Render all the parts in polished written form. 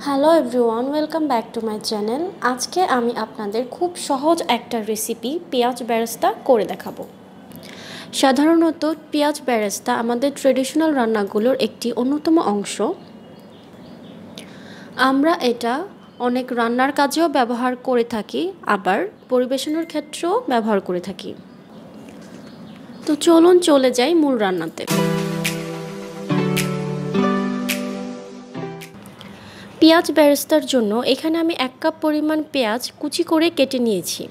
Hello everyone, welcome back to my channel. আজকে আমি আপনাদের খুব সহজ একটা রেসিপি পেঁয়াজ বেরেস্তা করে দেখাবো। সাধারণত পেঁয়াজ বেরেস্তা আমাদের ট্রেডিশনাল রান্নাগুলোর একটি অন্যতম অংশ। আমরা এটা অনেক রান্নার কাজেও ব্যবহার করে থাকি, আবার পরিবেশনের ক্ষেত্রেও ব্যবহার করে থাকি। তো চলুন চলে যাই মূল রান্নাতে। পেঁয়াজ বেরেস্তার জন্য এখানে আমি 1 কাপ পরিমাণ পেঁয়াজ কুচি করে কেটে নিয়েছি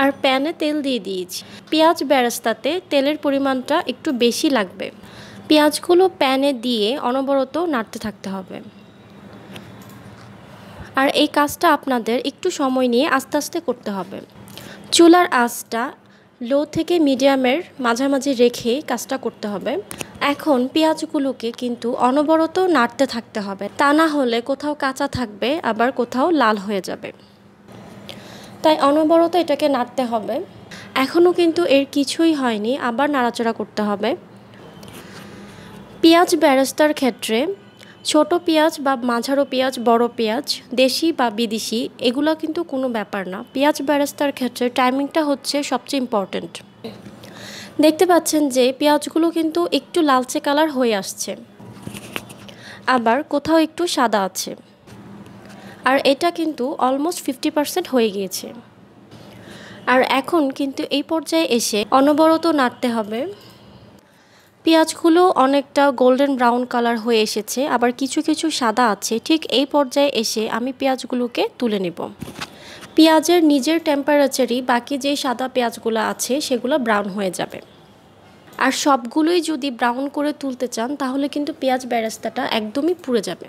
আর প্যানে তেল দিয়ে দিয়েছি। পেঁয়াজ বেরেস্তাতে তেলের পরিমাণটা একটু বেশি লাগবে। পেঁয়াজগুলো প্যানে দিয়ে অনবরত নাড়তে থাকতে হবে। আর এই কাজটা আপনাদের একটু সময় নিয়ে আস্তে আস্তে করতে হবে। চুলার আঁচটা লো থেকে মিডিয়ামের মাঝামাঝি রেখে কাজটা করতে হবে। এখন পেঁয়াজগুলোকে কিন্তু অনবরত নাড়তে থাকতে হবে, তা না হলে কোথাও কাঁচা থাকবে আবার কোথাও লাল হয়ে যাবে। তাই অনবরত এটাকে নাড়তে হবে। এখনও কিন্তু এর কিছুই হয়নি, আবার নাড়াচাড়া করতে হবে। পেঁয়াজ বেরেস্তার ক্ষেত্রে ছোট পেঁয়াজ বা মাঝারো পেঁয়াজ, বড় পেঁয়াজ, দেশি বা বিদেশি, এগুলো কিন্তু কোনো ব্যাপার না। পেঁয়াজ বেরেস্তার ক্ষেত্রে টাইমিংটা হচ্ছে সবচেয়ে ইম্পর্ট্যান্ট। দেখতে পাচ্ছেন যে পেঁয়াজগুলো কিন্তু একটু লালচে কালার হয়ে আসছে, আবার কোথাও একটু সাদা আছে, আর এটা কিন্তু অলমোস্ট 50% হয়ে গিয়েছে। আর এখন কিন্তু এই পর্যায়ে এসে অনবরত নাড়তে হবে। পেঁয়াজগুলো অনেকটা গোল্ডেন ব্রাউন কালার হয়ে এসেছে, আবার কিছু কিছু সাদা আছে। ঠিক এই পর্যায়ে এসে আমি পেঁয়াজগুলোকে তুলে নেব। পেঁয়াজের নিজের টেম্পারেচারই বাকি যে সাদা পেঁয়াজগুলো আছে সেগুলো ব্রাউন হয়ে যাবে। আর সবগুলোই যদি ব্রাউন করে তুলতে চান তাহলে কিন্তু পেঁয়াজ বেরেস্তাটা একদমই পুড়ে যাবে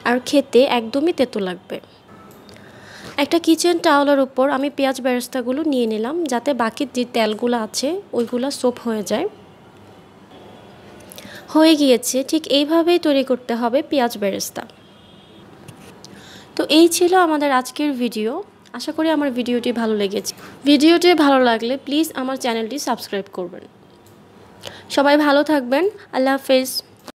আর খেতে একদমই তেতো লাগবে। একটা কিচেন টাওয়ালের উপর আমি পেঁয়াজ বেরেস্তাগুলো নিয়ে নিলাম, যাতে বাকি যে তেলগুলো আছে ওইগুলো সোপ হয়ে যায়। হয়ে গিয়েছে। ঠিক এইভাবেই তৈরি করতে হবে পেঁয়াজ বেরেস্তা। তো এই ছিল আমাদের আজকের ভিডিও। আশা করি আমার ভিডিওটি ভালো লেগেছে। ভিডিওটি ভালো লাগলে প্লিজ আমার চ্যানেলটি সাবস্ক্রাইব করবেন। সবাই ভালো থাকবেন। আল্লাহ হাফেজ।